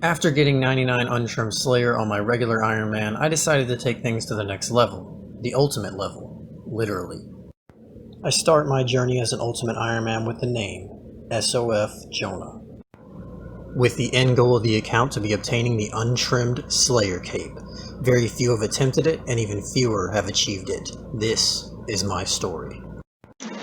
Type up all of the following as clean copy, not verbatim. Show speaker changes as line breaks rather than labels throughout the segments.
After getting 99 Untrim Slayer on my regular Ironman, I decided to take things to the next level. The ultimate level. Literally. I start my journey as an Ultimate Ironman with the name, SOF Jonah, with the end goal of the account to be obtaining the untrimmed Slayer Cape. Very few have attempted it, and even fewer have achieved it. This is my story.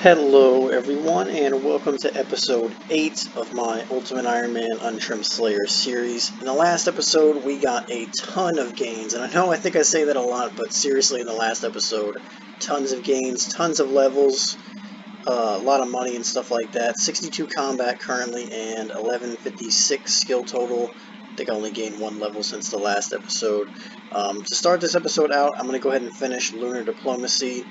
Hello everyone, and welcome to episode 8 of my Ultimate Ironman Untrimmed Slayer series. In the last episode, we got a ton of gains, and I think I say that a lot, but seriously, in the last episode, tons of gains, tons of levels, a lot of money and stuff like that. 62 combat currently, and 1156 skill total. I think I only gained one level since the last episode. To start this episode out, I'm going to go ahead and finish Lunar Diplomacy.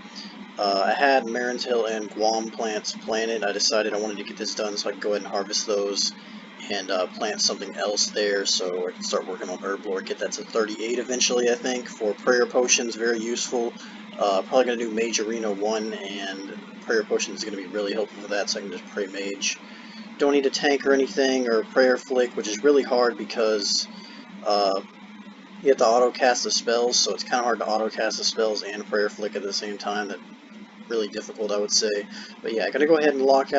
I had Marintail and Guam plants planted. I decided I wanted to get this done so I could go ahead and harvest those and plant something else there so I can start working on Herblore, get that to 38 eventually, I think. For Prayer Potions, very useful. Probably going to do Mage Arena 1, and Prayer Potion is going to be really helpful for that, so I can just pray Mage. Don't need a tank or anything, or Prayer Flick, which is really hard because you have to auto-cast the spells, so it's kind of hard to auto-cast the spells and Prayer Flick at the same time. That really difficult, I would say. But yeah, I gotta go ahead and knock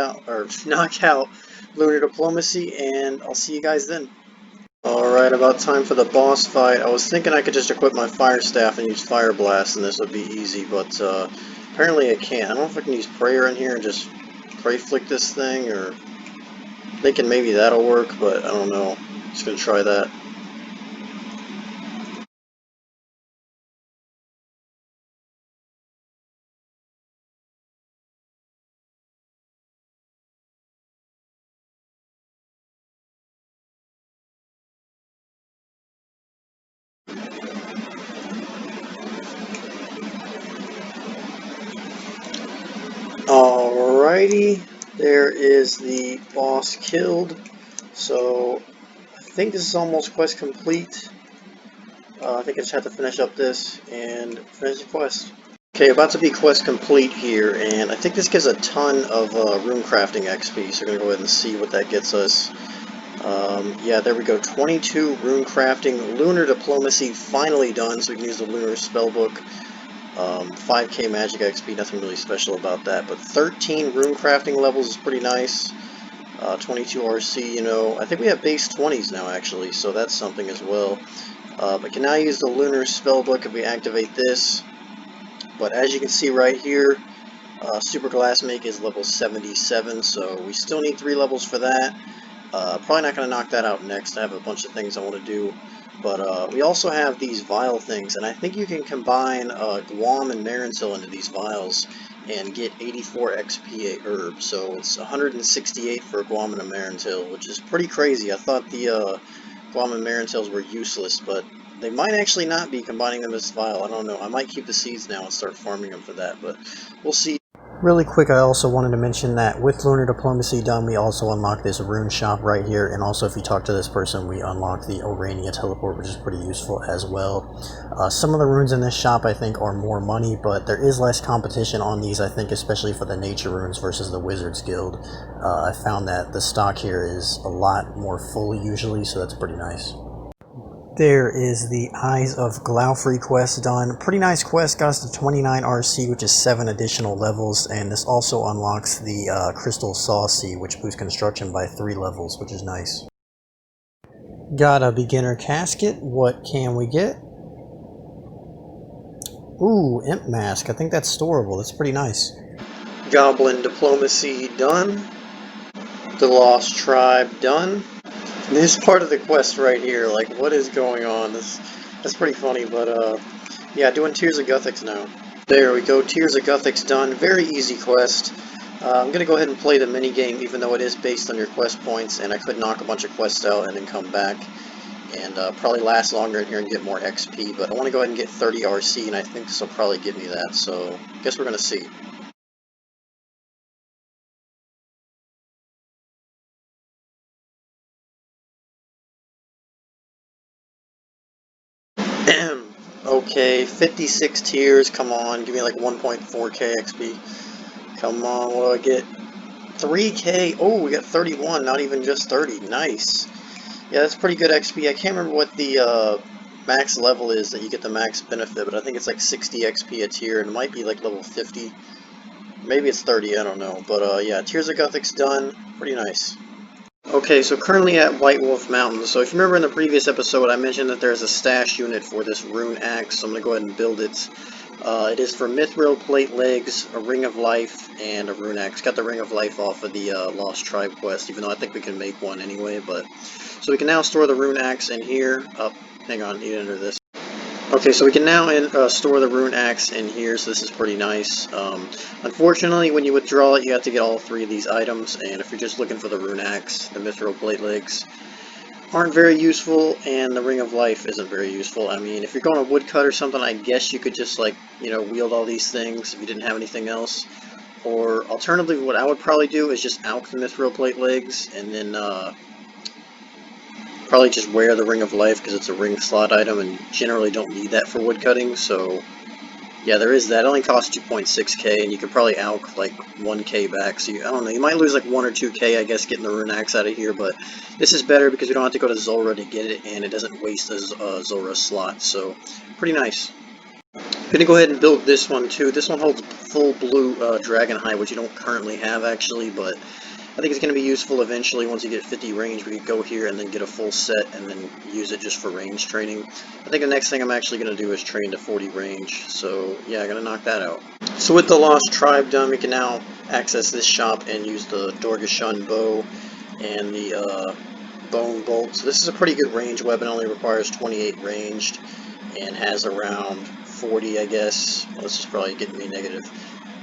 out Lunar Diplomacy, and I'll see you guys then. Alright, about time for the boss fight. I was thinking I could just equip my Fire Staff and use Fire Blast, and this would be easy, but apparently I can't. I don't know if I can use Prayer in here and just Pray Flick this thing, or thinking maybe that'll work, but I don't know. Just gonna try that. Alrighty, there is the boss killed. So I think this is almost quest complete. I think I just have to finish up this and finish the quest. Okay, about to be quest complete here, and I think this gives a ton of rune crafting XP, so we're going to go ahead and see what that gets us. Yeah, there we go, 22 rune crafting, Lunar Diplomacy finally done, so we can use the Lunar Spellbook. 5k magic XP, nothing really special about that, but 13 rune crafting levels is pretty nice. 22 RC, you know, I think we have base 20s now actually, so that's something as well. But can now use the Lunar Spellbook if we activate this. But as you can see right here, Super Glass Make is level 77, so we still need 3 levels for that. Probably not going to knock that out next. I have a bunch of things I want to do. But we also have these vial things, and I think you can combine Guam and Marintail into these vials and get 84 XP a herb. So it's 168 for a Guam and a Marintail, which is pretty crazy. I thought the Guam and Marintails were useless, but they might actually not be combining them as vial. I don't know. I might keep the seeds now and start farming them for that, but we'll see. Really quick, I also wanted to mention that with Lunar Diplomacy done, we also unlock this rune shop right here, and also if you talk to this person, we unlock the Orania teleport, which is pretty useful as well. Some of the runes in this shop, I think, are more money, but there is less competition on these, I think, especially for the nature runes versus the Wizards Guild. I found that the stock here is a lot more full usually, so that's pretty nice. There is the Eyes of Glaufrey quest done. Pretty nice quest, got us to 29 RC, which is 7 additional levels, and this also unlocks the Crystal Saw Sea, which boosts construction by 3 levels, which is nice. Got a beginner casket. What can we get? Ooh, Imp Mask. I think that's storable. That's pretty nice. Goblin Diplomacy done. The Lost Tribe done. This part of the quest right here, like, what is going on? That's pretty funny, but, yeah, doing Tears of Guthix now. There we go, Tears of Guthix done. Very easy quest. I'm going to go ahead and play the minigame, even though it is based on your quest points, and I could knock a bunch of quests out and then come back, and probably last longer in here and get more XP, but I want to go ahead and get 30 RC, and I think this will probably give me that, so I guess we're going to see. Okay, 56 tiers, come on, give me like 1.4k XP. Come on, what do I get? 3k, oh, we got 31, not even just 30, nice. Yeah, that's pretty good XP. I can't remember what the max level is that you get the max benefit, but I think it's like 60 XP a tier, and it might be like level 50. Maybe it's 30, I don't know. But yeah, Tears of Guthix done. Pretty nice. Okay, so currently at White Wolf Mountain. So if you remember in the previous episode, I mentioned that there's a stash unit for this rune axe, so I'm going to go ahead and build it. It is for Mithril Plate Legs, a Ring of Life, and a rune axe. Got the Ring of Life off of the Lost Tribe quest, even though I think we can make one anyway. But so we can now store the rune axe in here. Oh, hang on, need to enter this. Okay, so we can now store the rune axe in here, so this is pretty nice. Unfortunately, when you withdraw it, you have to get all 3 of these items, and if you're just looking for the rune axe, the Mithril Plate Legs aren't very useful, and the Ring of Life isn't very useful. I mean, if you're going to woodcut or something, I guess you could just, like, you know, wield all these things if you didn't have anything else. Or, alternatively, what I would probably do is just alch the Mithril Plate Legs, and then, probably just wear the Ring of Life because it's a ring slot item and generally don't need that for woodcutting, so yeah, there is that. It only costs 2.6k and you could probably alch like 1k back, so I don't know, you might lose like 1 or 2k I guess getting the rune axe out of here, but this is better because we don't have to go to Zulrah to get it and it doesn't waste a Zulrah slot, so pretty nice. I'm gonna go ahead and build this one too. This one holds full blue dragon hide, which you don't currently have actually, but I think it's going to be useful eventually once you get 50 range. We could go here and then get a full set and then use it just for range training. I think the next thing I'm actually going to do is train to 40 range. So yeah, I'm going to knock that out. So with the Lost Tribe done, we can now access this shop and use the Dorgashun bow and the bone bolt. So this is a pretty good range weapon. Only requires 28 ranged and has around 40, I guess. Well, this is probably getting me negative.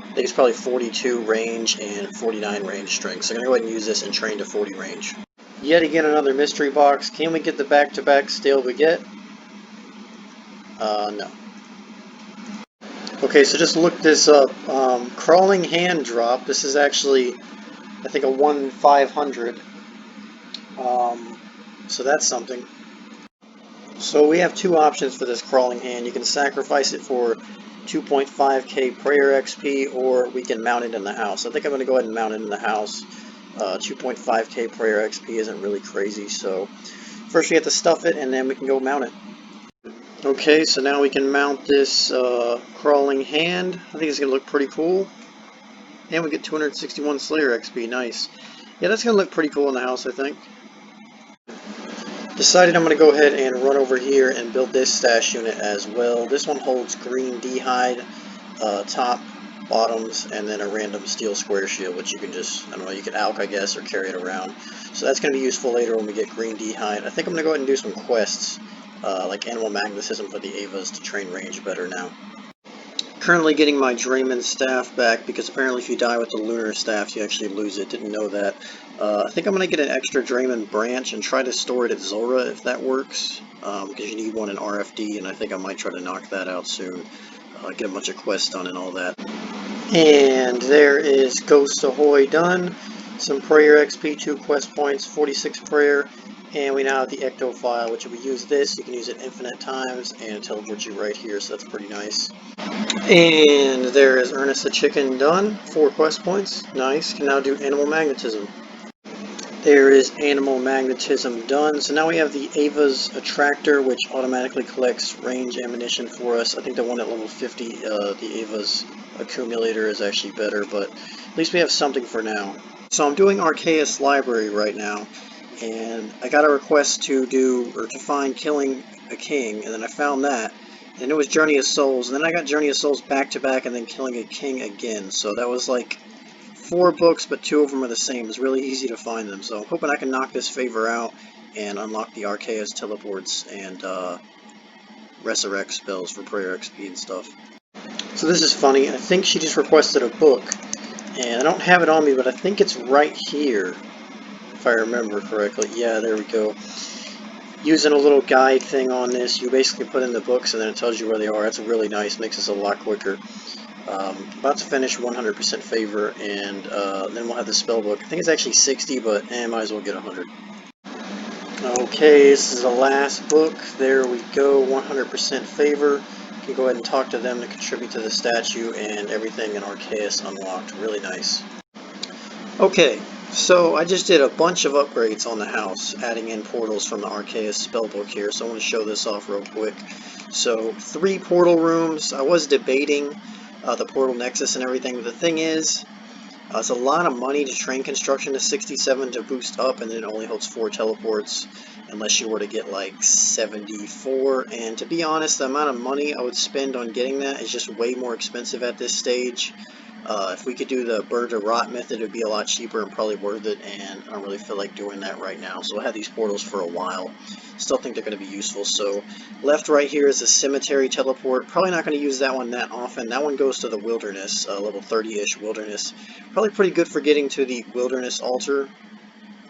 I think it's probably 42 range and 49 range strength. So I'm going to go ahead and use this and train to 40 range. Yet again, another mystery box. Can we get the back-to-back stale baguette? No. Okay, so just look this up. Crawling hand drop. This is actually, I think, a 1/500. So that's something. So we have 2 options for this crawling hand. You can sacrifice it for 2.5k prayer XP, or we can mount it in the house. I think I'm going to go ahead and mount it in the house. 2.5k prayer XP isn't really crazy, so first we have to stuff it and then we can go mount it. Okay, so now we can mount this crawling hand. I think it's going to look pretty cool. And we get 261 Slayer XP, nice. Yeah, that's going to look pretty cool in the house, I think. Decided I'm going to go ahead and run over here and build this stash unit as well. This one holds green D-hide, top, bottoms, and then a random steel square shield, which you can just, I don't know, you can alch, I guess, or carry it around. So that's going to be useful later when we get green D-hide. I think I'm going to go ahead and do some quests, like animal magnetism for the Avas to train range better now. Currently getting my Drayman staff back, because apparently if you die with the lunar staff you actually lose it. Didn't know that. I think I'm going to get an extra Drayman branch and try to store it at Zulrah if that works, because you need one in RFD, and I think I might try to knock that out soon. Get a bunch of quests done and all that. And there is Ghost Ahoy done. Some prayer XP, 2 quest points, 46 prayer. And we now have the Ecto file, which if we use this, you can use it infinite times, and it teleports you right here, so that's pretty nice. And there is Ernest the Chicken done, 4 quest points, nice. Can now do Animal Magnetism. There is Animal Magnetism done, so now we have the Ava's Attractor, which automatically collects range ammunition for us. I think the one at level 50, the Ava's Accumulator is actually better, but at least we have something for now. So I'm doing Arceus Library right now, and I got a request to find Killing a King, and then I found that, and it was Journey of Souls, and then I got Journey of Souls back to back, and then Killing a King again, so that was like 4 books, but 2 of them are the same. It's really easy to find them, so I'm hoping I can knock this favor out and unlock the Arceus teleports and resurrect spells for prayer XP and stuff. So this is funny. I think she just requested a book, and I don't have it on me, but I think it's right here, if I remember correctly. Yeah, there we go. Using a little guide thing on this, you basically put in the books and then it tells you where they are. That's really nice, makes this a lot quicker. About to finish 100% favor, and then we'll have the spell book. I think it's actually 60, but might as well get 100. Okay, this is the last book. There we go, 100% favor. You can go ahead and talk to them to contribute to the statue, and everything in Arceus unlocked. Really nice. Okay, So I just did a bunch of upgrades on the house, adding in portals from the Arceus spellbook here, so I want to show this off real quick. So 3 portal rooms. I was debating the portal nexus and everything, but the thing is, it's a lot of money to train construction to 67 to boost up, and then it only holds 4 teleports unless you were to get like 74. And to be honest, the amount of money I would spend on getting that is just way more expensive at this stage. If we could do the bird to rot method, it would be a lot cheaper and probably worth it, and I don't really feel like doing that right now. So I have these portals for a while. Still think they're going to be useful. So left right here is a cemetery teleport. Probably not going to use that one that often. That one goes to the wilderness, level 30-ish wilderness. Probably pretty good for getting to the wilderness altar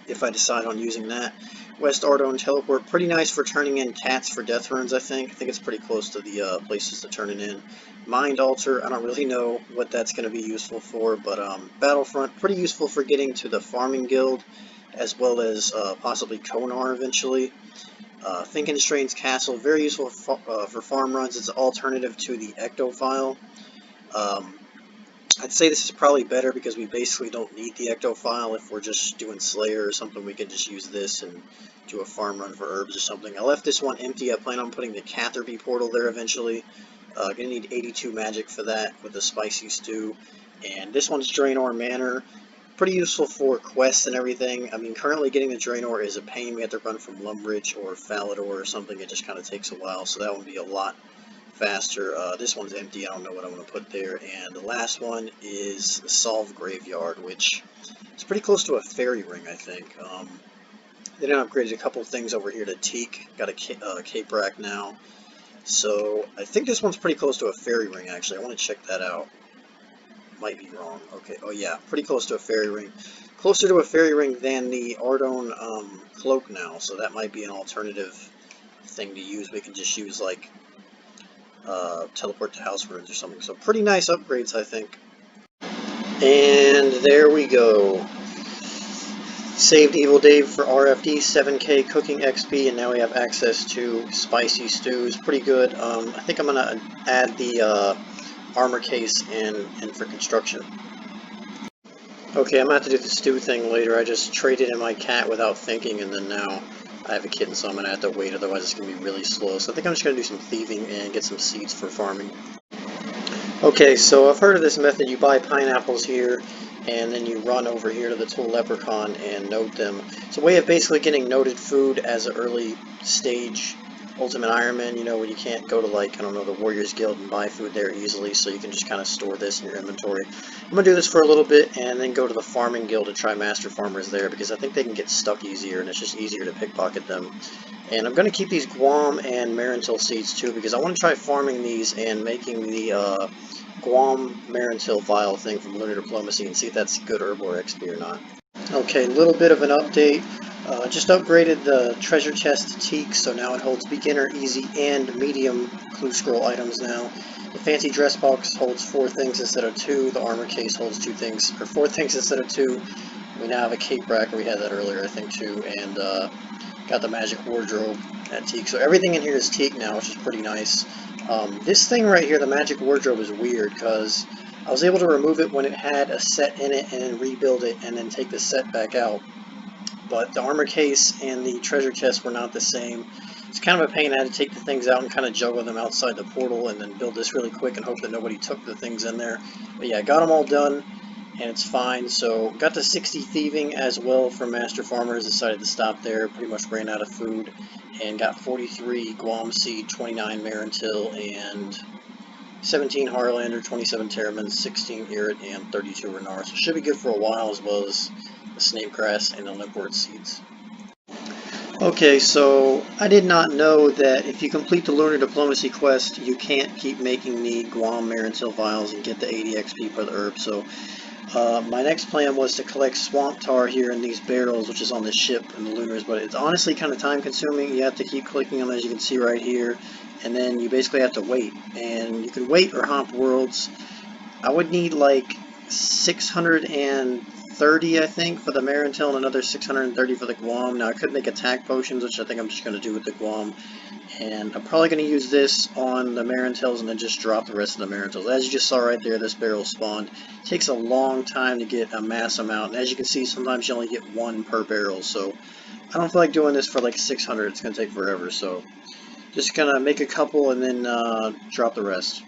if I decide on using that. West Ardone teleport, pretty nice for turning in cats for death runes, I think. I think it's pretty close to the places to turn it in. Mind altar, I don't really know what that's going to be useful for, but Battlefront, pretty useful for getting to the farming guild, as well as possibly Konar eventually. Finkenstrain's Castle, very useful for farm runs. It's an alternative to the Ectophile. I'd say this is probably better because we basically don't need the Ectophile. If we're just doing Slayer or something, we can just use this and do a farm run for herbs or something. I left this one empty. I plan on putting the Catherby portal there eventually. Gonna need 82 magic for that with the Spicy Stew. And this one's Draenor Manor. Pretty useful for quests and everything. I mean, currently getting the Draenor is a pain. We have to run from Lumbridge or Falador or something. It just kind of takes a while, so that would be a lot faster. This one's empty. I don't know what I'm going to put there. And the last one is the Solve Graveyard, which is pretty close to a fairy ring, I think. They done upgraded a couple of things over here to Teak. Got a Cape Rack now. So I think this one's pretty close to a fairy ring, actually. I want to check that out. Might be wrong. Okay. Oh, yeah. Pretty close to a fairy ring. Closer to a fairy ring than the Ardone cloak now. So that might be an alternative thing to use. We can just use, like, teleport to house runes or something. So pretty nice upgrades, I think. And there we go. Saved Evil Dave for RFD, 7k cooking XP, and now we have access to spicy stews. Pretty good. I think I'm going to add the armor case in for construction. Okay, I'm going to have to do the stew thing later. I just traded in my cat without thinking, and then now I have a kitten, so I'm going to have to wait, otherwise it's going to be really slow. So I think I'm just going to do some thieving and get some seeds for farming. Okay, so I've heard of this method. You buy pineapples here, and then you run over here to the Tool Leprechaun and note them. It's a way of basically getting noted food as an early stage Ultimate Ironman, you know, when you can't go to, like, I don't know, the Warriors Guild and buy food there easily, so you can just kind of store this in your inventory. I'm going to do this for a little bit, and then go to the Farming Guild to try Master Farmers there, because I think they can get stuck easier, and it's just easier to pickpocket them. And I'm going to keep these Guam and Marintil seeds, too, because I want to try farming these and making the Guam Marintil vial thing from Lunar Diplomacy and see if that's good herb or XP or not. Okay, a little bit of an update. Just upgraded the treasure chest to Teak, so now it holds beginner, easy, and medium clue scroll items now. The fancy dress box holds 4 things instead of 2. The armor case holds 2 things, or 4 things instead of 2. We now have a cape rack, we had that earlier, I think, too, and got the magic wardrobe at Teak. So everything in here is Teak now, which is pretty nice. This thing right here, the magic wardrobe, is weird, because I was able to remove it when it had a set in it and then rebuild it and then take the set back out. But the armor case and the treasure chest were not the same. It's kind of a pain. I had to take the things out and kind of juggle them outside the portal and then build this really quick and hope that nobody took the things in there. But yeah, I got them all done and it's fine. So got to 60 thieving as well from Master Farmers. Decided to stop there. Pretty much ran out of food and got 43 Guam Seed, 29 Marintil, and 17 Harlander, 27 Terramins, 16 Irrit, and 32 Renar. So it should be good for a while, as well as the Snapegrass and the Limpwort seeds. Okay, so I did not know that if you complete the Lunar Diplomacy quest, you can't keep making the Guam Marintil vials and get the 80 XP for the herb. So my next plan was to collect Swamp Tar here in these barrels, which is on the ship in the Lunars, but it's honestly kind of time consuming. You have to keep clicking them, as you can see right here, and then you basically have to wait. And you can wait or hop worlds. I would need like 630 630, I think, for the Marintil and another 630 for the Guam. Now, I could make attack potions, which I think I'm just going to do with the Guam. And I'm probably going to use this on the Marintils and then just drop the rest of the Marintils. As you just saw right there, this barrel spawned. It takes a long time to get a mass amount. And as you can see, sometimes you only get one per barrel. So I don't feel like doing this for like 600. It's going to take forever. So just going to make a couple and then drop the rest.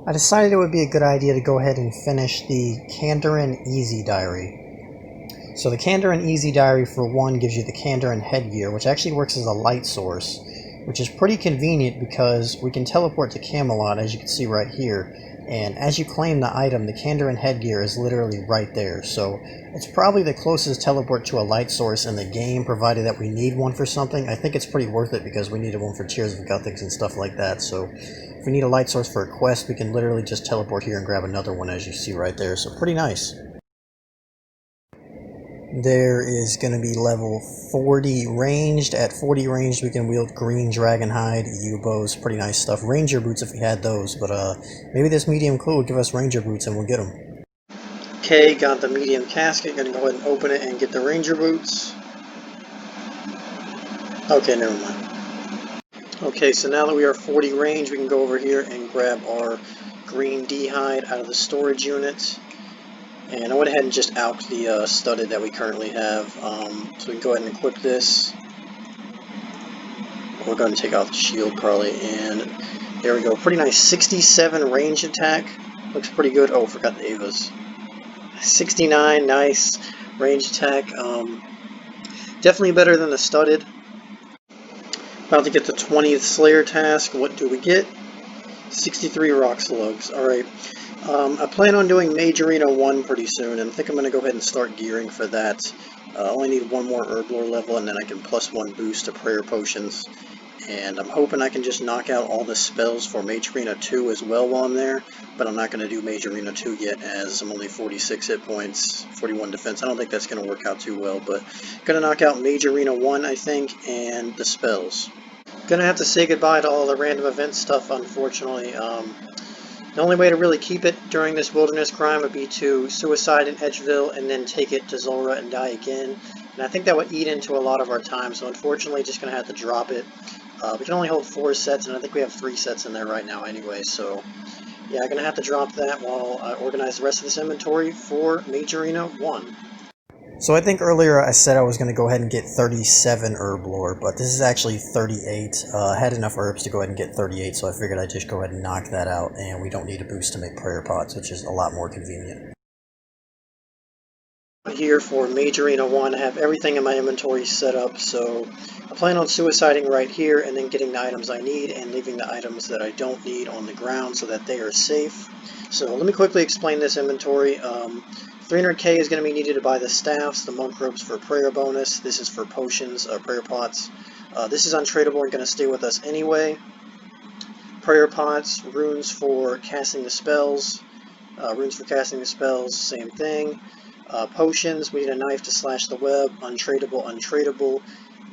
I decided it would be a good idea to go ahead and finish the Kandarin Easy Diary. So the Kandarin Easy Diary, for one, gives you the Kandarin headgear, which actually works as a light source, which is pretty convenient because we can teleport to Camelot, as you can see right here, and as you claim the item, the Kandarin headgear is literally right there. So it's probably the closest teleport to a light source in the game, provided that we need one for something. I think it's pretty worth it because we needed one for Tears of Guthix and stuff like that. So if we need a light source for a quest, we can literally just teleport here and grab another one, as you see right there. So pretty nice. There is going to be level 40 ranged. At 40 ranged, we can wield green dragonhide, U-bows, pretty nice stuff. Ranger boots if we had those, but maybe this medium clue will give us ranger boots and we'll get them. Okay, got the medium casket. Gonna go ahead and open it and get the ranger boots. Okay, never mind. Okay, so now that we are 40 range, we can go over here and grab our green D-hide out of the storage unit. And I went ahead and just alped the studded that we currently have. So we can go ahead and equip this. We're going to take off the shield probably, and there we go. Pretty nice 67 range attack. Looks pretty good. Oh, forgot the Avas. 69, nice range attack. Definitely better than the studded. About to get the 20th Slayer task. What do we get? 63 rock slugs. Alright. I plan on doing Mage Arena 1 pretty soon, and I think I'm going to go ahead and start gearing for that. I only need one more Herb Lore level, and then I can +1 boost to Prayer Potions. And I'm hoping I can just knock out all the spells for Mage Arena 2 as well while I'm there, but I'm not going to do Mage Arena 2 yet, as I'm only 46 hit points, 41 defense. I don't think that's going to work out too well, but going to knock out Mage Arena 1, I think, and the spells. Gonna have to say goodbye to all the random event stuff, unfortunately. The only way to really keep it during this wilderness crime would be to suicide in Edgeville and then take it to Zulrah and die again. And I think that would eat into a lot of our time, so unfortunately just going to have to drop it. We can only hold 4 sets, and I think we have 3 sets in there right now anyway, so yeah, I'm going to have to drop that while I organize the rest of this inventory for Mage Arena 1. So I think earlier I said I was going to go ahead and get 37 herb lore, but this is actually 38. I had enough herbs to go ahead and get 38, so I figured I'd just go ahead and knock that out, and we don't need a boost to make prayer pots, which is a lot more convenient. Here for Mage Arena 1, I have everything in my inventory set up, so I plan on suiciding right here and then getting the items I need and leaving the items that I don't need on the ground so that they are safe. So let me quickly explain this inventory. 300k is going to be needed to buy the staffs, the monk ropes for prayer bonus. This is for potions, prayer pots. This is untradeable and going to stay with us anyway. Prayer pots, runes for casting the spells. Same thing. Potions, we need a knife to slash the web, untradeable,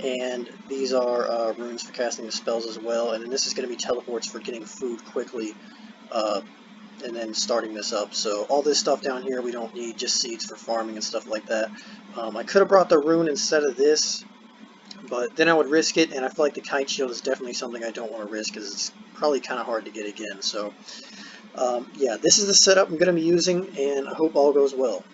and these are runes for casting the spells as well, and then this is going to be teleports for getting food quickly, and then starting this up. So all this stuff down here we don't need, just seeds for farming and stuff like that. I could have brought the rune instead of this, but then I would risk it, and I feel like the kite shield is definitely something I don't want to risk because it's probably kind of hard to get again. So yeah, this is the setup I'm going to be using, and I hope all goes well.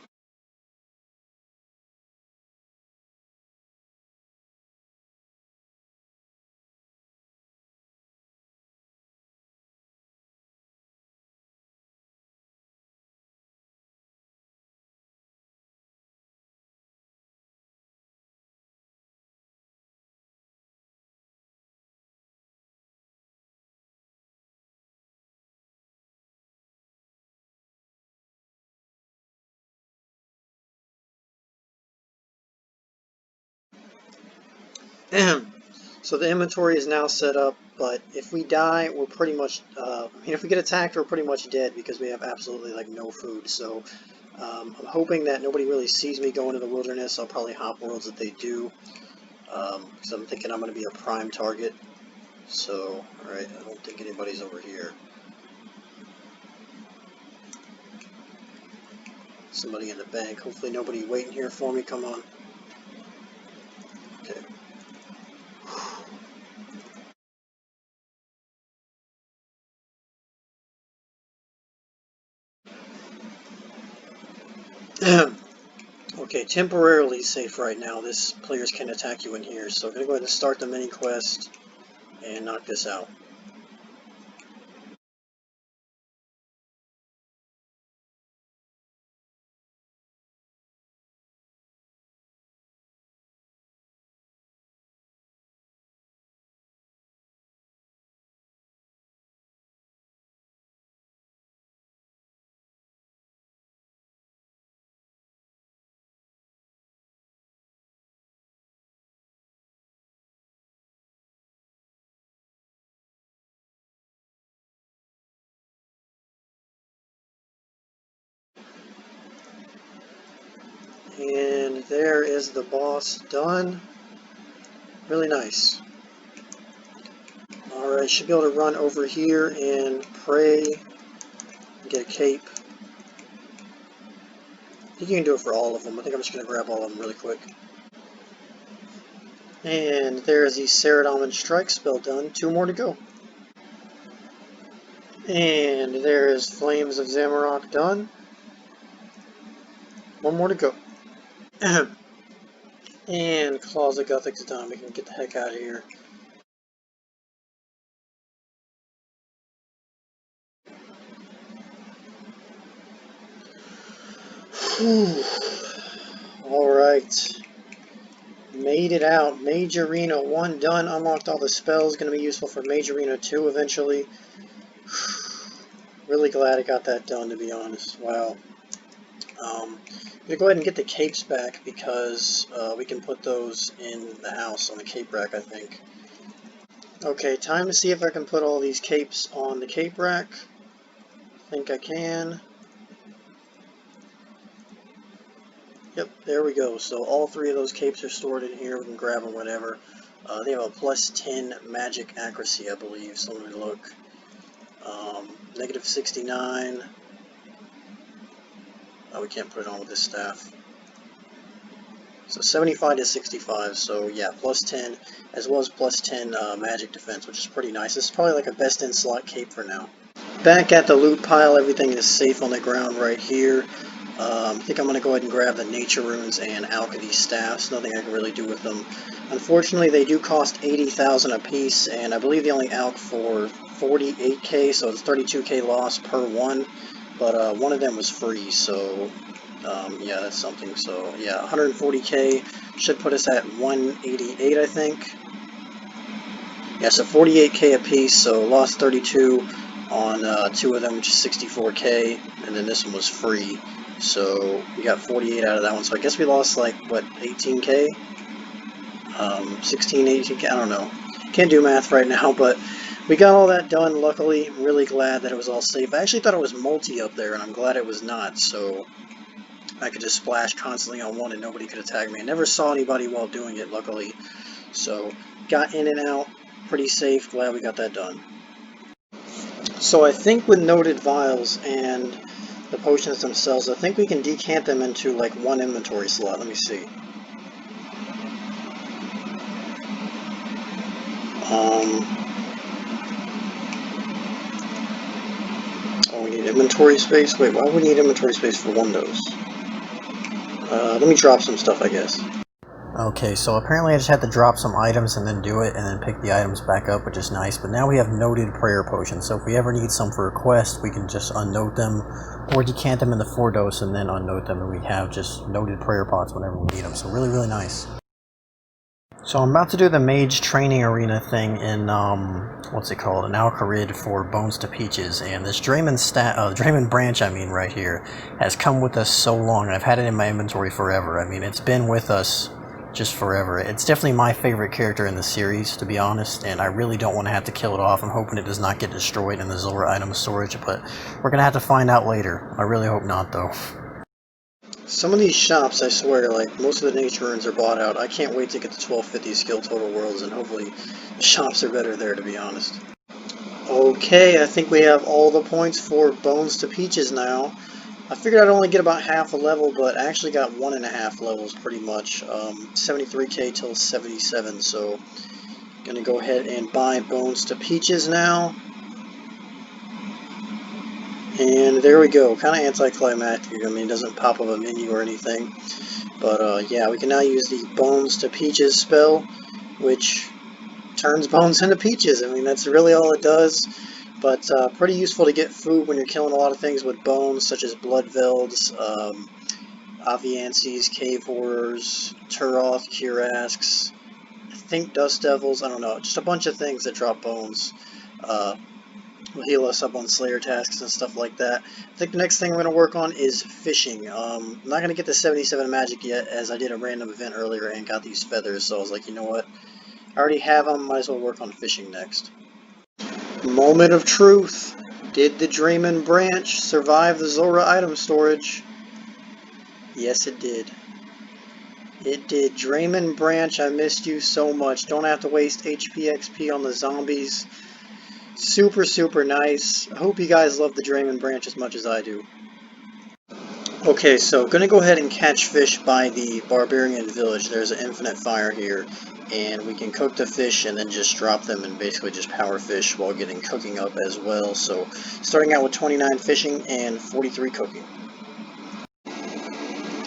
So the inventory is now set up, but if we die, we're pretty much, if we get attacked, we're pretty much dead because we have absolutely like no food. So I'm hoping that nobody really sees me go into the wilderness. I'll probably hop worlds if they do, because I'm thinking I'm going to be a prime target. So, alright, I don't think anybody's over here. somebody in the bank. Hopefully nobody waiting here for me. Come on. Okay. Okay, temporarily safe right now. This players can attack you in here, so I'm gonna go ahead and start the mini quest and knock this out. And there is the boss done. Really nice. Alright, should be able to run over here and pray. Get a cape. I think you can do it for all of them. I think I'm just going to grab all of them really quick. And there's the Saradomin Strike spell done. 2 more to go. And there's Flames of Zamorak done. 1 more to go. And Claws of Gothic is done. We can get the heck out of here. Alright. Made it out. Mage Arena 1 done. Unlocked all the spells. Going to be useful for Mage Arena 2 eventually. Really glad I got that done, to be honest. Wow. I'm going to go ahead and get the capes back because we can put those in the house on the cape rack, I think. Okay, time to see if I can put all these capes on the cape rack. I think I can. Yep, there we go. So all 3 of those capes are stored in here. We can grab them whenever. They have a plus 10 magic accuracy, I believe. So let me look. Negative 69. Oh, we can't put it on with this staff. So 75 to 65, so yeah, plus 10, as well as plus 10 magic defense, which is pretty nice. This is probably like a best-in-slot cape for now. Back at the loot pile, everything is safe on the ground right here. I think I'm going to go ahead and grab the nature runes and alchemy staffs. Nothing I can really do with them. Unfortunately, they do cost 80,000 a piece, and I believe they only alch for 48k, so it's 32k loss per one. But one of them was free, so yeah, that's something. So yeah, 140k should put us at 188, I think. Yeah, so 48k a piece, so lost 32 on 2 of them, which is 64k, and then this one was free. So we got 48 out of that one. So I guess we lost like, what, 18k? 16, 18k, I don't know. Can't do math right now, but we got all that done, luckily. I'm really glad that it was all safe. I actually thought it was multi up there, and I'm glad it was not, so I could just splash constantly on one and nobody could attack me. I never saw anybody while doing it, luckily. So, got in and out, pretty safe, glad we got that done. So I think with noted vials and the potions themselves, I think we can decant them into like 1 inventory slot. Let me see. Oh, we need inventory space? Wait, why would we need inventory space for Windows? Let me drop some stuff, I guess. Okay, so apparently I just had to drop some items and then do it, and then pick the items back up, which is nice. But now we have noted prayer potions, so if we ever need some for a quest, we can just unnote them, or decant them in the 4-dose and then unnote them, and we have just noted prayer pots whenever we need them. So really, really nice. So I'm about to do the mage training arena thing in, what's it called, an Alcarid for Bones to Peaches, and this Draymond branch, right here, has come with us so long, and I've had it in my inventory forever. I mean, it's been with us just forever. It's definitely my favorite character in the series, to be honest, and I really don't want to have to kill it off. I'm hoping it does not get destroyed in the Zora item storage, but we're going to have to find out later. I really hope not, though. Some of these shops, I swear, like, most of the nature runes are bought out. I can't wait to get to 1250 skill total worlds, and hopefully the shops are better there, to be honest. Okay, I think we have all the points for Bones to Peaches now. I figured I'd only get about half a level, but I actually got 1.5 levels pretty much. 73k till 77, so gonna go ahead and buy Bones to Peaches now. And there we go, kind of anticlimactic. I mean, it doesn't pop up a menu or anything. But yeah, we can now use the Bones to Peaches spell, which turns Bones into Peaches. I mean, that's really all it does. But pretty useful to get food when you're killing a lot of things with bones, such as Bloodvelds, Aviances, Cave Horrors, Turoth, Kurasks, I think Dust Devils, I don't know, just a bunch of things that drop bones. Will heal us up on Slayer tasks and stuff like that. I think the next thing we're going to work on is fishing. I'm not going to get the 77 magic yet, as I did a random event earlier and got these feathers, so I was like, you know what, I already have them, might as well work on fishing next. Moment of truth. Did the Drayman branch survive the Zora item storage? Yes, it did. It did. Drayman branch, I missed you so much. Don't have to waste HP XP on the zombies. Super, super nice. I hope you guys love the Drayman branch as much as I do. Okay, so gonna go ahead and catch fish by the Barbarian Village. There's an infinite fire here, and we can cook the fish and then just drop them and basically just power fish while getting cooking up as well. So starting out with 29 fishing and 43 cooking.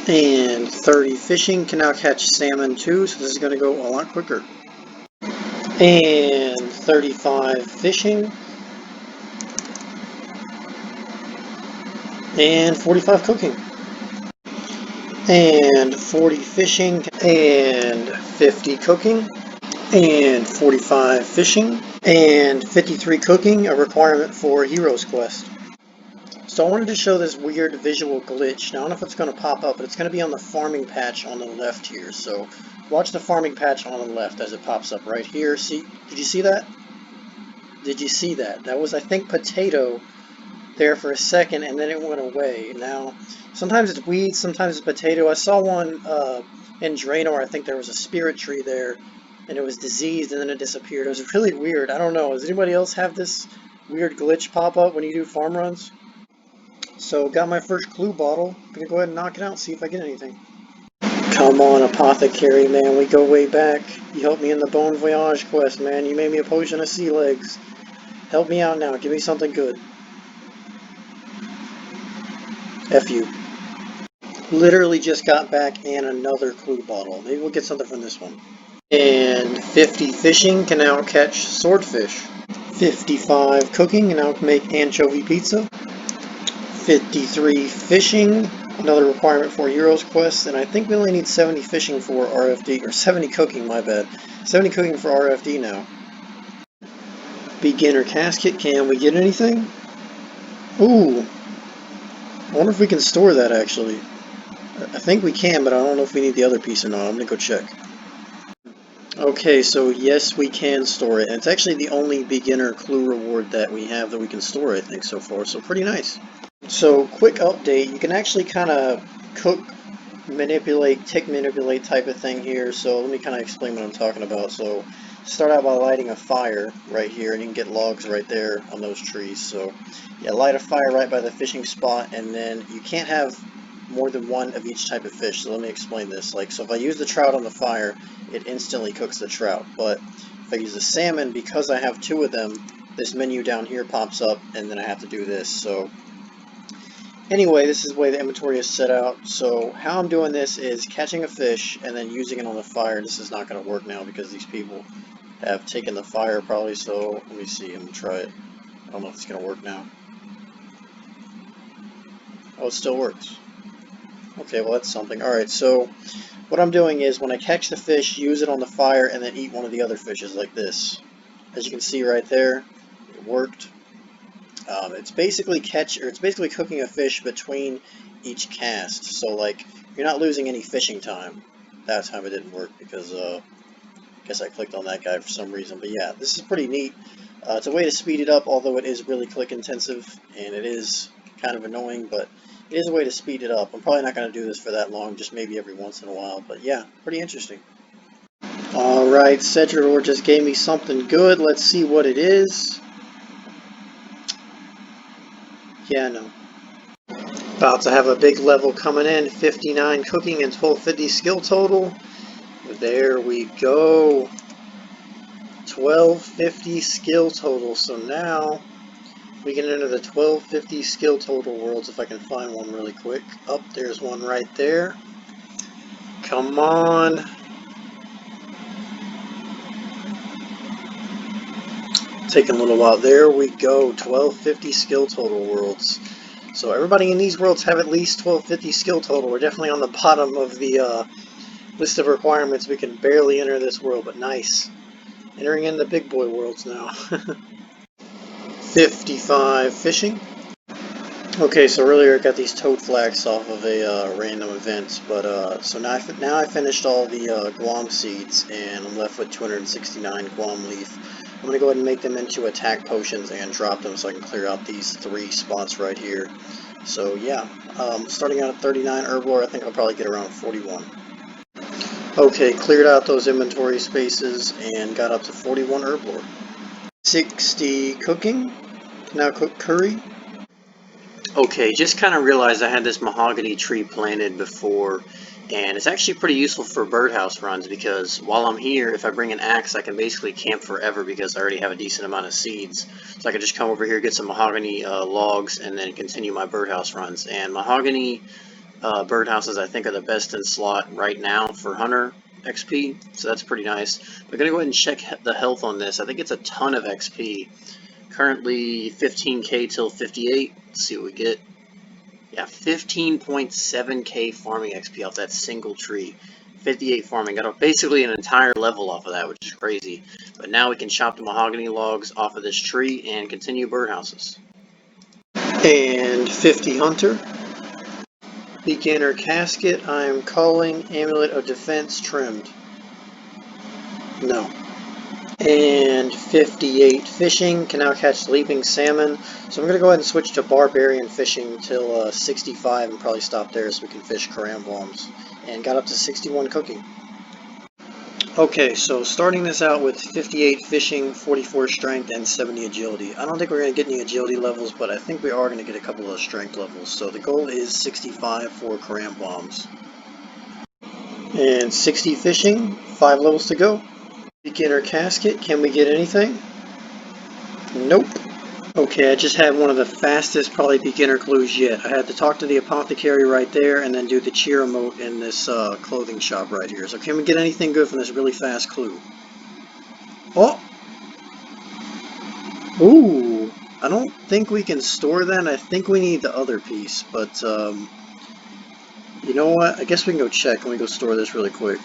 And 30 fishing, can now catch salmon too, so this is gonna go a lot quicker. And 35 fishing. And 45 cooking. And 40 fishing. And 50 cooking. And 45 fishing. And 53 cooking, a requirement for Heroes Quest. So I wanted to show this weird visual glitch. Now I don't know if it's going to pop up, but it's going to be on the farming patch on the left here. So watch the farming patch on the left as it pops up right here. See, did you see that? Did you see that? That was, I think, potato there for a second, and then it went away. Now, sometimes it's weeds, sometimes it's potato. I saw one in Draenor. I think there was a spirit tree there, and it was diseased, and then it disappeared. It was really weird. I don't know. Does anybody else have this weird glitch pop up when you do farm runs? So, got my first clue bottle. Gonna go ahead and knock it out, see if I get anything. Come on, Apothecary, man. We go way back. You helped me in the Bon Voyage quest, man. You made me a potion of sea legs. Help me out now. Give me something good. F you. Literally just got back and another clue bottle. Maybe we'll get something from this one. And 50 fishing, can now catch swordfish. 55 cooking, can now make anchovy pizza. 53 fishing, another requirement for Heroes Quest, and I think we only need 70 fishing for RFD, or 70 cooking, my bad. 70 cooking for RFD now. Beginner casket, can we get anything? Ooh. I wonder if we can store that, actually. I think we can, but I don't know if we need the other piece or not. I'm gonna go check. Okay, so yes, we can store it. And it's actually the only beginner clue reward that we have that we can store, I think, so far. So pretty nice. So, quick update. You can actually kind of cook, manipulate, tick manipulate type of thing here. So let me kind of explain what I'm talking about. So start out by lighting a fire right here, and you can get logs right there on those trees. So yeah, light a fire right by the fishing spot, and then you can't have more than one of each type of fish. So let me explain this. Like, so if I use the trout on the fire, it instantly cooks the trout. But if I use the salmon, because I have two of them, this menu down here pops up, and then I have to do this. So anyway, this is the way the inventory is set out. So how I'm doing this is catching a fish and then using it on the fire. This is not going to work now because these people have taken the fire probably. So let me see. I'm going to try it. I don't know if it's going to work now. Oh, it still works. Okay, well that's something. Alright, so what I'm doing is when I catch the fish, use it on the fire and then eat one of the other fishes like this. As you can see right there, it worked. It's basically cooking a fish between each cast. So like you're not losing any fishing time. That time it didn't work because I guess I clicked on that guy for some reason. But yeah, this is pretty neat. It's a way to speed it up, although it is really click intensive and it is kind of annoying, but it is a way to speed it up. I'm probably not going to do this for that long, just maybe every once in a while. But yeah, pretty interesting. Alright, Cedrador just gave me something good. Let's see what it is. Yeah, no. About to have a big level coming in, 59 cooking and 1250 skill total. There we go. 1250 skill total. So now we can enter the 1250 skill total worlds if I can find one really quick. Oh, there's one right there. Come on. Taking a little while. There we go. 1250 skill total worlds. So everybody in these worlds have at least 1250 skill total. We're definitely on the bottom of the list of requirements. We can barely enter this world, but nice. Entering in the big boy worlds now. 55 fishing. Okay, so earlier I got these toad flax off of a random event, but so now I finished all the Guam seeds, and I'm left with 269 Guam leaf. I'm going to go ahead and make them into attack potions and drop them so I can clear out these 3 spots right here. So yeah, starting out at 39 herblore, I think I'll probably get around 41. Okay, cleared out those inventory spaces and got up to 41 herblore. 60 cooking. Now cook curry. Okay, just kind of realized I had this mahogany tree planted before, and it's actually pretty useful for birdhouse runs because while I'm here, if I bring an axe, I can basically camp forever because I already have a decent amount of seeds. So I can just come over here, get some mahogany logs, and then continue my birdhouse runs. And mahogany birdhouses, I think, are the best in slot right now for hunter XP, so that's pretty nice. We're going to go ahead and check the health on this. I think it's a ton of XP. Currently 15k till 58. Let's see what we get. Yeah, 15.7k farming XP off that single tree. 58 farming. Got basically an entire level off of that, which is crazy. But now we can chop the mahogany logs off of this tree and continue birdhouses. And 50 hunter. Beginner casket. I am calling amulet of defense trimmed. No. And 58 fishing, can now catch leaping salmon. So I'm going to go ahead and switch to barbarian fishing till 65 and probably stop there so we can fish caramboms. And got up to 61 cooking. Okay, so starting this out with 58 fishing, 44 strength, and 70 agility. I don't think we're going to get any agility levels, but I think we are going to get a couple of strength levels. So the goal is 65 for caramboms. And 60 fishing, 5 levels to go. Beginner casket, can we get anything? Nope. Okay, I just had one of the fastest probably beginner clues yet. I had to talk to the apothecary right there and then do the cheer emote in this clothing shop right here. So can we get anything good from this really fast clue? Oh! Ooh! I don't think we can store that. I think we need the other piece, but you know what? I guess we can go check. Let me go store this really quick.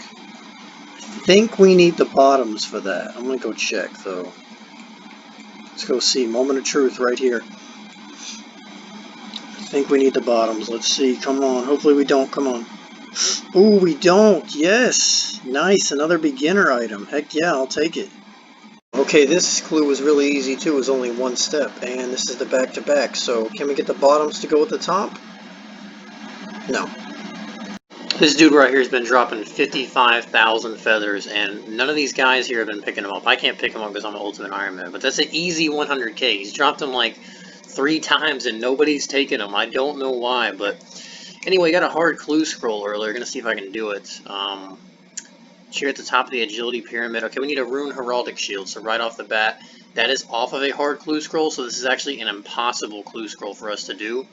I think we need the bottoms for that. I'm gonna go check though. Let's go see. Moment of truth right here. I think we need the bottoms. Let's see. Come on. Hopefully we don't. Come on. Ooh, we don't. Yes. Nice. Another beginner item. Heck yeah, I'll take it. Okay, this clue was really easy too. It was only one step. And this is the back-to-back. So can we get the bottoms to go at the top? No. This dude right here has been dropping 55,000 feathers, and none of these guys here have been picking them up. I can't pick them up because I'm an Ultimate Ironman, but that's an easy 100k. He's dropped them like 3 times, and nobody's taken them. I don't know why, but anyway, got a hard clue scroll earlier. Gonna see if I can do it. Here at the top of the agility pyramid. Okay, we need a rune heraldic shield, so right off the bat, that is off of a hard clue scroll, so this is actually an impossible clue scroll for us to do,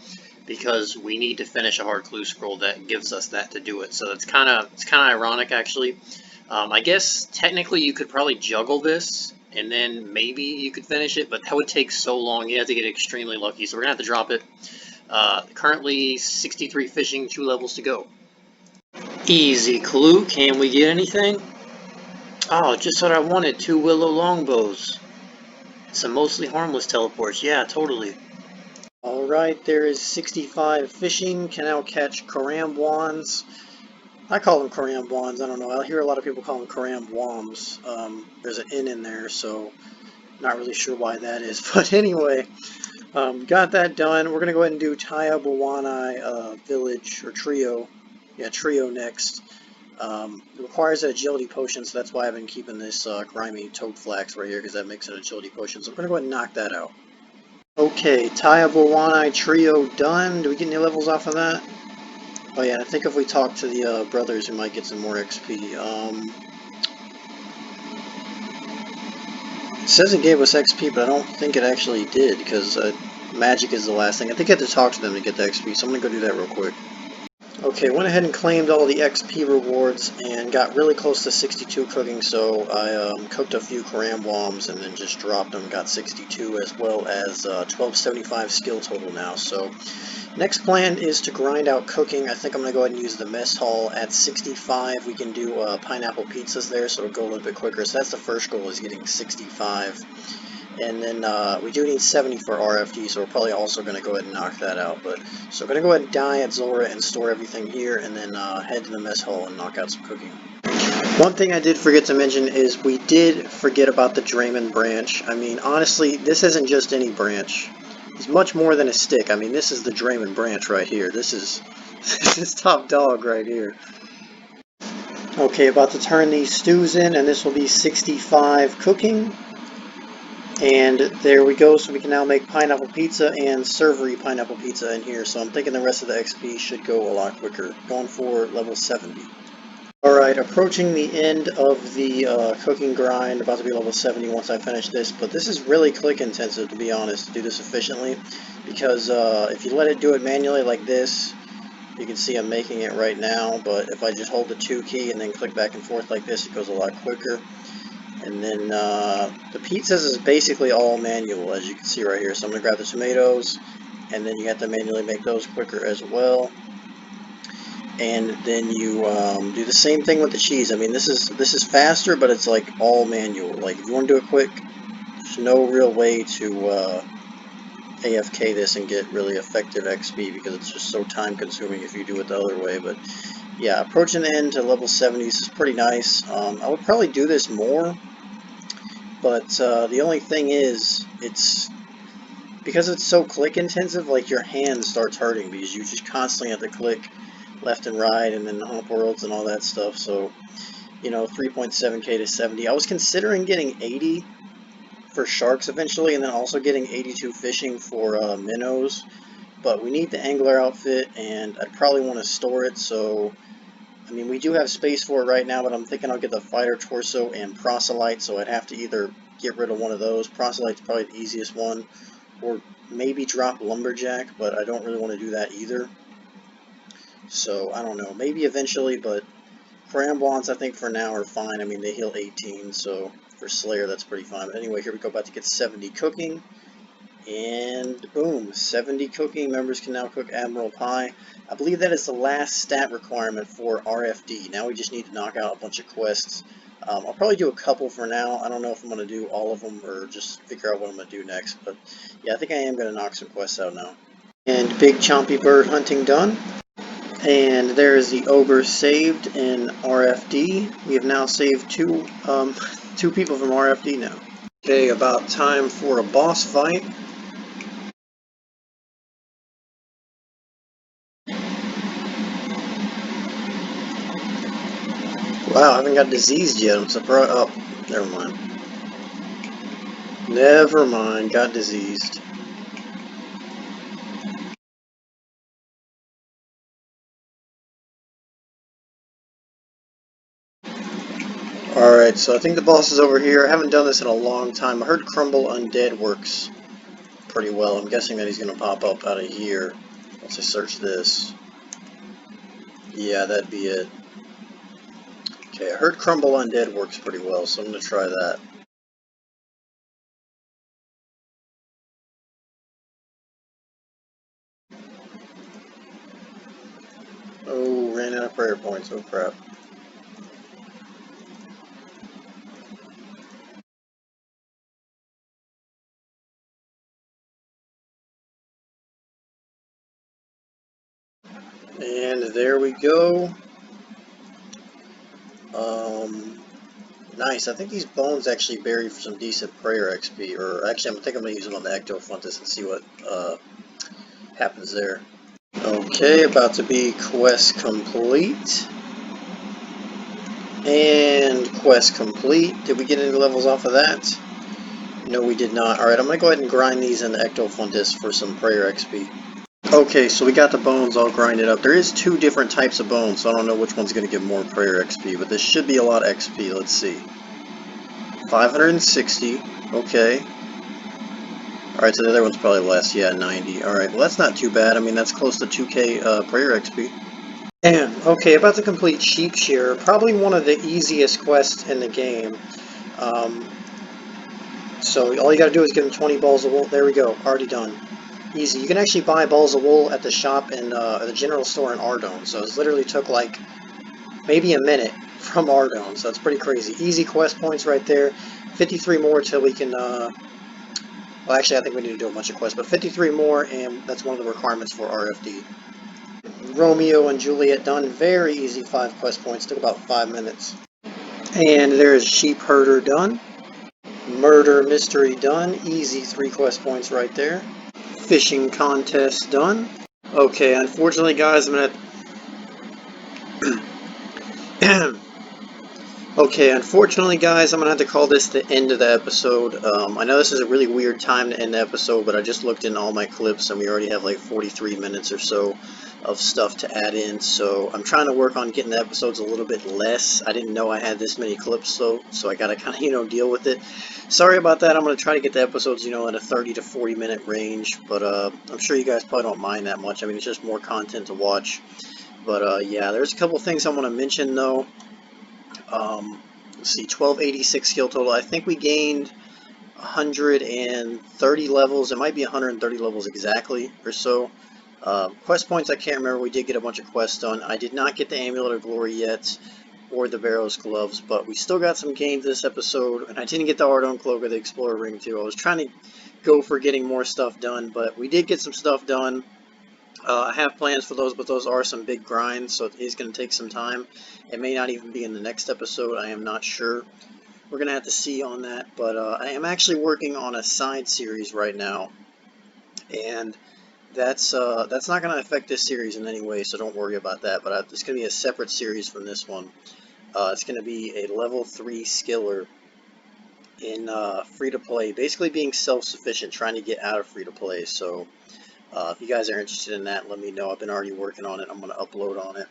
because we need to finish a hard clue scroll that gives us that to do it. So it's kind of ironic actually. I guess technically you could probably juggle this and then maybe you could finish it, but that would take so long. You have to get extremely lucky. So we're gonna have to drop it. Currently 63 fishing, 2 levels to go. Easy clue. Can we get anything? Oh, just what I wanted. 2 willow longbows. Some mostly harmless teleports. Yeah, totally. Alright, there is 65 fishing, can now catch carambwans. I call them carambwans, I don't know. I hear a lot of people call them carambwams. There's an N in there, so not really sure why that is. But anyway, got that done. We're going to go ahead and do Taya Bawanai Village, or Trio. Yeah, Trio next. It requires an agility potion, so that's why I've been keeping this grimy toad flax right here, because that makes an agility potion. So we're going to go ahead and knock that out. Okay, Tayabawanai Trio done. Do we get any levels off of that? Oh yeah, I think if we talk to the brothers, we might get some more XP. It says it gave us XP, but I don't think it actually did, because magic is the last thing. I think I have to talk to them to get the XP, so I'm going to go do that real quick. Okay, went ahead and claimed all the XP rewards and got really close to 62 cooking, so I cooked a few karambwams and then just dropped them, got 62, as well as 1275 skill total now. So next plan is to grind out cooking. I think I'm going to go ahead and use the mess hall at 65. We can do pineapple pizzas there, so it'll go a little bit quicker. So that's the first goal, is getting 65. And then we do need 70 for RFD, so we're probably also going to go ahead and knock that out. But so we're going to go ahead and die at Zora and store everything here, and then head to the mess hall and knock out some cooking. One thing I did forget to mention is we did forget about the Draymond branch. I mean, honestly, this isn't just any branch. It's much more than a stick. I mean, this is the Draymond branch right here. This is top dog right here. Okay, about to turn these stews in, and this will be 65 cooking. And there we go, so we can now make pineapple pizza and servery pineapple pizza in here. So I'm thinking the rest of the XP should go a lot quicker. Going for level 70. Alright, approaching the end of the cooking grind, about to be level 70 once I finish this. But this is really click intensive, to be honest, to do this efficiently. Because if you let it do it manually like this, you can see I'm making it right now. But if I just hold the 2 key and then click back and forth like this, it goes a lot quicker. And then the pizzas is basically all manual, as you can see right here. So I'm going to grab the tomatoes, and then you have to manually make those quicker as well. And then you do the same thing with the cheese. I mean, this is faster, but it's like all manual. Like if you want to do it quick, there's no real way to AFK this and get really effective XP, because it's just so time consuming if you do it the other way. But yeah, approaching the end to level 70s is pretty nice. I would probably do this more. But the only thing is, because it's so click intensive, like your hand starts hurting because you just constantly have to click left and right and then hump worlds and all that stuff. So, you know, 3.7k to 70. I was considering getting 80 for sharks eventually, and then also getting 82 fishing for minnows. But we need the angler outfit, and I'd probably want to store it, so I mean, we do have space for it right now, but I'm thinking I'll get the fighter torso and proselyte, so I'd have to either get rid of one of those. Proselyte's probably the easiest one, or maybe drop lumberjack, but I don't really want to do that either. So, I don't know. Maybe eventually, but Karambwans, I think for now are fine. I mean, they heal 18, so for Slayer, that's pretty fine. But anyway, here we go, about to get 70 cooking. And boom, 70 cooking. Members can now cook Admiral Pie. I believe that is the last stat requirement for RFD. Now we just need to knock out a bunch of quests. I'll probably do a couple for now. I don't know if I'm going to do all of them or just figure out what I'm going to do next. But yeah, I think I am going to knock some quests out now. And big chompy bird hunting done. And there is the ogre saved in RFD. We have now saved two people from RFD now. Okay, about time for a boss fight. Wow, I haven't got diseased yet. I'm surprised. Oh, never mind. Never mind, got diseased. Alright, so I think the boss is over here. I haven't done this in a long time. I heard Crumble Undead works pretty well. I'm guessing that he's going to pop up out of here once I search this. Yeah, that'd be it. Okay, I heard Crumble Undead works pretty well, so I'm going to try that. Oh, ran out of prayer points. Oh, crap. And there we go. Nice. I think these bones actually bury for some decent prayer XP. Or actually, I think I'm going to use them on the Ectofuntus and see what happens there. Okay, about to be quest complete. And quest complete. Did we get any levels off of that? No, we did not. Alright, I'm going to go ahead and grind these into Ectofundus for some prayer XP. Okay, so we got the bones all grinded up. There is 2 different types of bones, so I don't know which one's going to give more prayer XP, but this should be a lot of XP. Let's see. 560. Okay. Alright, so the other one's probably less. Yeah, 90. Alright, well that's not too bad. I mean, that's close to 2k prayer XP. And, okay, about to complete Sheep Shearer. Probably one of the easiest quests in the game. So all you gotta do is give him 20 balls of wool. There we go, already done. Easy. You can actually buy balls of wool at the shop in the general store in Ardone. So it literally took like maybe a minute from Ardone. So it's pretty crazy. Easy quest points right there. 53 more till we can, well actually I think we need to do a bunch of quests, but 53 more and that's one of the requirements for RFD. Romeo and Juliet done. Very easy 5 quest points. Took about 5 minutes. And there's Sheep Herder done. Murder Mystery done. Easy 3 quest points right there. Fishing contest done. Okay, unfortunately, guys, I'm gonna. Okay, unfortunately, guys, I'm gonna have to call this the end of the episode. I know this is a really weird time to end the episode, but I just looked in all my clips, and we already have like 43 minutes or so of stuff to add in. So I'm trying to work on getting the episodes a little bit less. I didn't know I had this many clips, so I gotta kind of deal with it. Sorry about that. I'm gonna try to get the episodes in a 30 to 40 minute range, but I'm sure you guys probably don't mind that much. I mean, it's just more content to watch. But yeah, there's a couple things I want to mention though. Let's see, 1286 skill total. I think we gained 130 levels. It might be 130 levels exactly or so. Quest points, I can't remember. We did get a bunch of quests done. I did not get the Amulet of Glory yet or the Barrow's Gloves, but we still got some gains this episode. And I didn't get the Ardone Cloak or the Explorer Ring too. I was trying to go for getting more stuff done, but we did get some stuff done. I have plans for those, but those are some big grinds, so it is going to take some time. It may not even be in the next episode. I am not sure. We're going to have to see on that, but I am actually working on a side series right now, and that's not going to affect this series in any way, so don't worry about that, but it's going to be a separate series from this one. It's going to be a level 3 skiller in free-to-play, basically being self-sufficient, trying to get out of free-to-play, so if you guys are interested in that, let me know. I've been already working on it. I'm going to upload on it.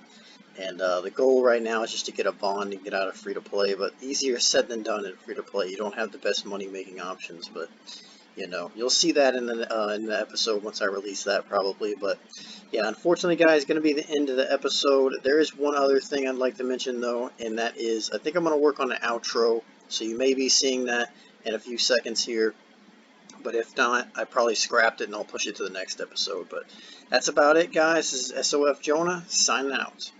And the goal right now is just to get a bond and get out of free-to-play, but easier said than done in free-to-play. You don't have the best money-making options, but, you'll see that in the episode once I release that probably. But, yeah, unfortunately, guys, going to be the end of the episode. There is one other thing I'd like to mention, though, and that is I think I'm going to work on an outro, so you may be seeing that in a few seconds here. But if not, I probably scrapped it and I'll push it to the next episode. But that's about it, guys. This is SOF Jonah signing out.